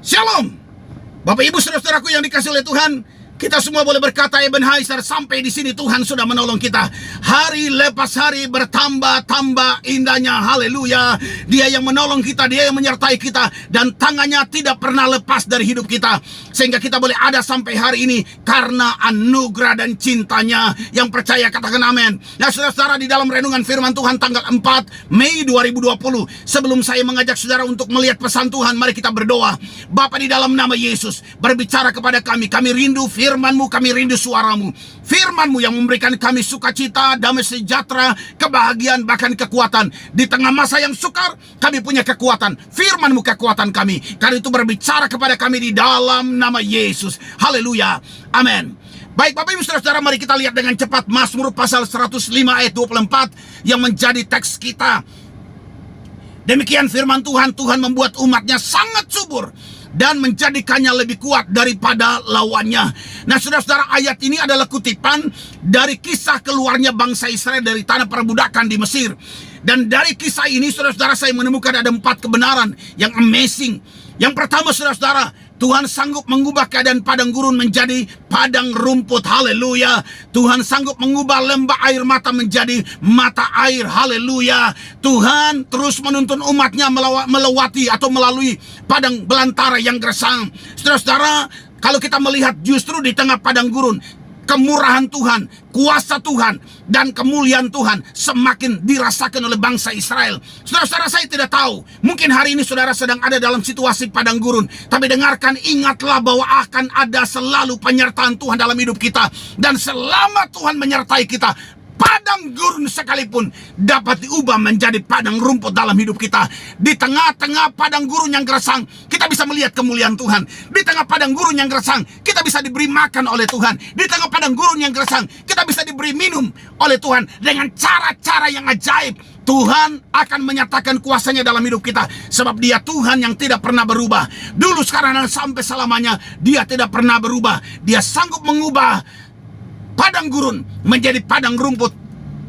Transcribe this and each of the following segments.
Shalom. Bapak Ibu saudara-saudaraku yang dikasihi oleh Tuhan, kita semua boleh berkata Ebenezer, sampai di sini Tuhan sudah menolong kita. Hari lepas hari bertambah-tambah indahnya. Haleluya. Dia yang menolong kita, Dia yang menyertai kita, dan tangannya tidak pernah lepas dari hidup kita, sehingga kita boleh ada sampai hari ini karena anugerah dan cintanya. Yang percaya katakan amin. Nah saudara-saudara, di dalam renungan firman Tuhan tanggal 4 Mei 2020, sebelum saya mengajak saudara untuk melihat pesan Tuhan, mari kita berdoa. Bapa, di dalam nama Yesus, berbicara kepada kami. Kami rindu firman-Mu, kami rindu suara-Mu. Firman-Mu yang memberikan kami sukacita, damai sejahtera, kebahagiaan, bahkan kekuatan. Di tengah masa yang sukar, kami punya kekuatan. Firman-Mu kekuatan kami. Karena itu berbicara kepada kami di dalam nama Yesus. Haleluya. Amin. Baik Bapak Ibu saudara-saudara, mari kita lihat dengan cepat Mazmur pasal 105 ayat 24 yang menjadi teks kita. Demikian firman Tuhan, Tuhan membuat umatnya sangat subur dan menjadikannya lebih kuat daripada lawannya. Nah saudara-saudara, ayat ini adalah kutipan dari kisah keluarnya bangsa Israel dari tanah perbudakan di Mesir. Dan dari kisah ini saudara-saudara, saya menemukan ada 4 kebenaran yang amazing. Yang pertama saudara-saudara, Tuhan sanggup mengubah keadaan padang gurun menjadi padang rumput. Haleluya. Tuhan sanggup mengubah lembah air mata menjadi mata air. Haleluya. Tuhan terus menuntun umatnya melewati atau melalui padang belantara yang gersang. Saudara-saudara, kalau kita melihat justru di tengah padang gurun, kemurahan Tuhan, kuasa Tuhan, dan kemuliaan Tuhan semakin dirasakan oleh bangsa Israel. Saudara-saudara, saya tidak tahu, mungkin hari ini saudara sedang ada dalam situasi padang gurun, tapi dengarkan, ingatlah bahwa akan ada selalu penyertaan Tuhan dalam hidup kita. Dan selama Tuhan menyertai kita, padang gurun sekalipun dapat diubah menjadi padang rumput dalam hidup kita. Di tengah-tengah padang gurun yang gersang, kita bisa melihat kemuliaan Tuhan. Di tengah padang gurun yang gersang, kita bisa diberi makan oleh Tuhan. Di tengah padang gurun yang gersang, kita bisa diberi minum oleh Tuhan dengan cara-cara yang ajaib. Tuhan akan menyatakan kuasanya dalam hidup kita, sebab Dia Tuhan yang tidak pernah berubah. Dulu, sekarang, dan sampai selamanya Dia tidak pernah berubah. Dia sanggup mengubah padang gurun menjadi padang rumput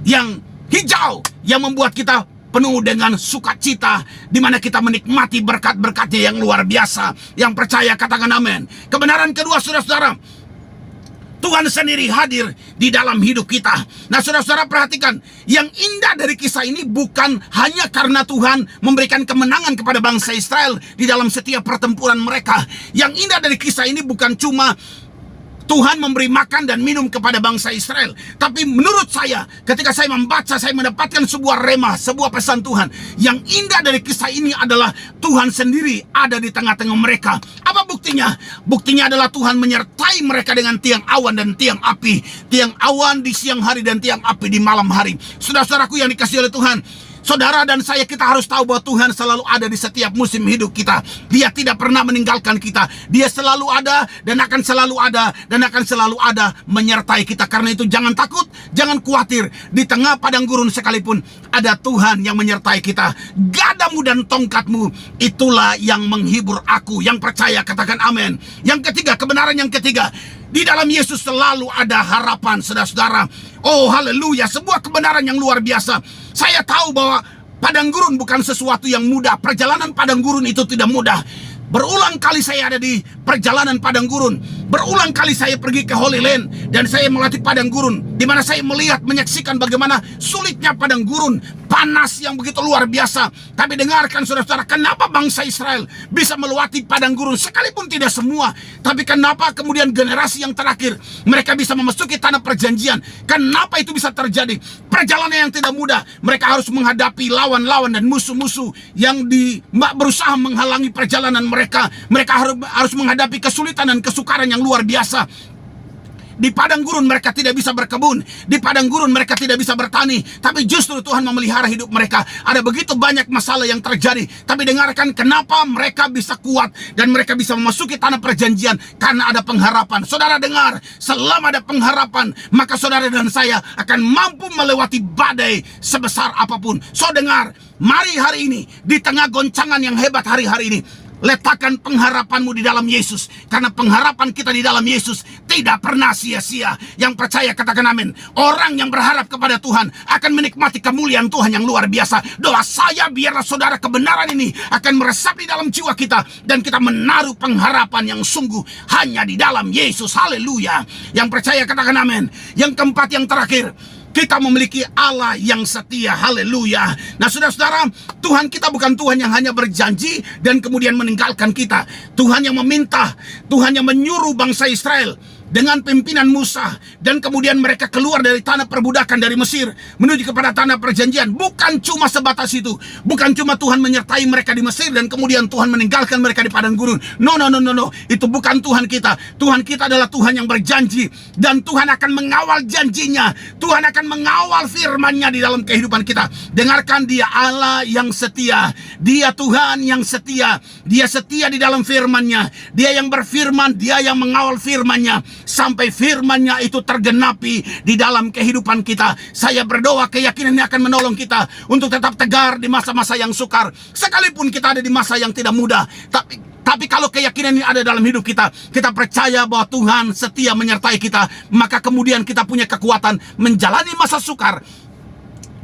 yang hijau, yang membuat kita penuh dengan sukacita, di mana kita menikmati berkat-berkatnya yang luar biasa. Yang percaya katakan amin. Kebenaran kedua saudara-saudara, Tuhan sendiri hadir di dalam hidup kita. Nah saudara-saudara, perhatikan, yang indah dari kisah ini bukan hanya karena Tuhan memberikan kemenangan kepada bangsa Israel di dalam setiap pertempuran mereka. Yang indah dari kisah ini bukan cuma Tuhan memberi makan dan minum kepada bangsa Israel, tapi menurut saya, ketika saya membaca, saya mendapatkan sebuah rema, sebuah pesan Tuhan. Yang indah dari kisah ini adalah Tuhan sendiri ada di tengah-tengah mereka. Apa buktinya? Buktinya adalah Tuhan menyertai mereka dengan tiang awan dan tiang api. Tiang awan di siang hari dan tiang api di malam hari. Saudara-saudaraku yang dikasihi oleh Tuhan, saudara dan saya, kita harus tahu bahwa Tuhan selalu ada di setiap musim hidup kita. Dia tidak pernah meninggalkan kita. Dia selalu ada dan akan selalu ada dan akan selalu ada menyertai kita. Karena itu jangan takut, jangan khawatir. Di tengah padang gurun sekalipun ada Tuhan yang menyertai kita. Gadamu dan tongkatmu, itulah yang menghibur aku. Yang percaya katakan amin. Yang ketiga, kebenaran yang ketiga, di dalam Yesus selalu ada harapan, saudara-saudara. Oh haleluya, sebuah kebenaran yang luar biasa. Saya tahu bahwa padang gurun bukan sesuatu yang mudah. Perjalanan padang gurun itu tidak mudah. Berulang kali saya ada di perjalanan padang gurun. Berulang kali saya pergi ke Holy Land dan saya melatih padang gurun, di mana saya melihat, menyaksikan bagaimana sulitnya padang gurun, panas yang begitu luar biasa. Tapi dengarkan saudara-saudara, kenapa bangsa Israel bisa melewati padang gurun, sekalipun tidak semua. Tapi kenapa kemudian generasi yang terakhir mereka bisa memasuki tanah perjanjian? Kenapa itu bisa terjadi? Perjalanan yang tidak mudah. Mereka harus menghadapi lawan-lawan dan musuh-musuh yang berusaha menghalangi perjalanan mereka. Mereka harus menghadapi kesulitan dan kesukaran yang luar biasa. Di padang gurun mereka tidak bisa berkebun. Di padang gurun mereka tidak bisa bertani. Tapi justru Tuhan memelihara hidup mereka. Ada begitu banyak masalah yang terjadi. Tapi dengarkan kenapa mereka bisa kuat dan mereka bisa memasuki tanah perjanjian. Karena ada pengharapan. Saudara dengar, selama ada pengharapan, maka saudara dan saya akan mampu melewati badai sebesar apapun. So dengar, mari hari ini, di tengah goncangan yang hebat hari-hari ini, Letakkan pengharapanmu di dalam Yesus, karena pengharapan kita di dalam Yesus tidak pernah sia-sia. Yang percaya katakan amin. Orang yang berharap kepada Tuhan akan menikmati kemuliaan Tuhan yang luar biasa. Doa saya, biarlah saudara, kebenaran ini akan meresap di dalam jiwa kita, dan kita menaruh pengharapan yang sungguh hanya di dalam Yesus. Haleluya. Yang percaya katakan amin. Yang keempat, yang terakhir, kita memiliki Allah yang setia. Haleluya. Nah, saudara-saudara, Tuhan kita bukan Tuhan yang hanya berjanji dan kemudian meninggalkan kita. Tuhan yang meminta, Tuhan yang menyuruh bangsa Israel dengan pimpinan Musa, dan kemudian mereka keluar dari tanah perbudakan dari Mesir menuju kepada tanah perjanjian. Bukan cuma sebatas itu. Bukan cuma Tuhan menyertai mereka di Mesir dan kemudian Tuhan meninggalkan mereka di padang gurun. No. Itu bukan Tuhan kita. Tuhan kita adalah Tuhan yang berjanji, dan Tuhan akan mengawal janjinya. Tuhan akan mengawal firman-Nya di dalam kehidupan kita. Dengarkan, Dia Allah yang setia. Dia Tuhan yang setia. Dia setia di dalam firman-Nya. Dia yang berfirman, Dia yang mengawal firman-Nya sampai firman-Nya itu tergenapi di dalam kehidupan kita. Saya berdoa keyakinan ini akan menolong kita untuk tetap tegar di masa-masa yang sukar, sekalipun kita ada di masa yang tidak mudah. Tapi kalau keyakinan ini ada dalam hidup kita, kita percaya bahwa Tuhan setia menyertai kita, maka kemudian kita punya kekuatan menjalani masa sukar.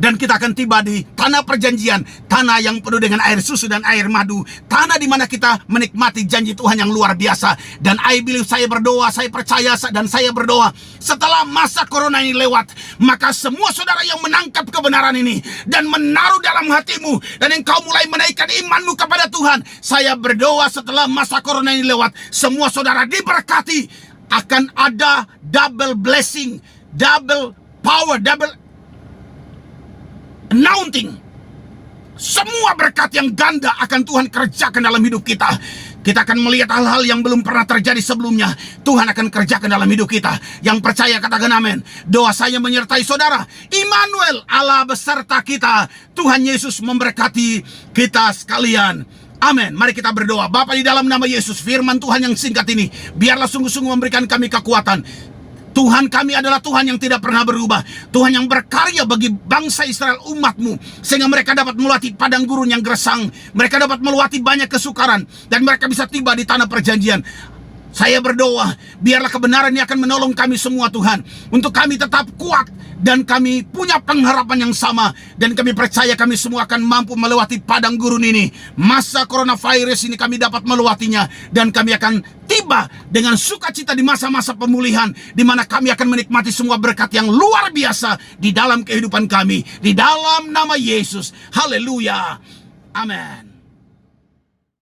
Dan kita akan tiba di tanah perjanjian, tanah yang penuh dengan air susu dan air madu, tanah di mana kita menikmati janji Tuhan yang luar biasa. Dan I believe, saya berdoa, saya percaya dan saya berdoa, setelah masa corona ini lewat, maka semua saudara yang menangkap kebenaran ini dan menaruh dalam hatimu, dan engkau mulai menaikkan imanmu kepada Tuhan, saya berdoa setelah masa corona ini lewat, semua saudara diberkati. Akan ada double blessing, double power, double anointing. Semua berkat yang ganda akan Tuhan kerjakan dalam hidup kita. Kita akan melihat hal-hal yang belum pernah terjadi sebelumnya. Tuhan akan kerjakan dalam hidup kita. Yang percaya katakan amin. Doa saya menyertai saudara. Immanuel, Allah beserta kita. Tuhan Yesus memberkati kita sekalian. Amin. Mari kita berdoa. Bapa, di dalam nama Yesus, firman Tuhan yang singkat ini, biarlah sungguh-sungguh memberikan kami kekuatan. Tuhan kami adalah Tuhan yang tidak pernah berubah. Tuhan yang berkarya bagi bangsa Israel, umat-Mu, sehingga mereka dapat melewati padang gurun yang gersang. Mereka dapat melewati banyak kesukaran, dan mereka bisa tiba di tanah perjanjian. Saya berdoa, biarlah kebenaran ini akan menolong kami semua, Tuhan, untuk kami tetap kuat, dan kami punya pengharapan yang sama, dan kami percaya kami semua akan mampu melewati padang gurun ini. Masa coronavirus ini kami dapat melewatinya, dan kami akan tiba dengan sukacita di masa-masa pemulihan, di mana kami akan menikmati semua berkat yang luar biasa di dalam kehidupan kami, di dalam nama Yesus. Haleluya. Amin.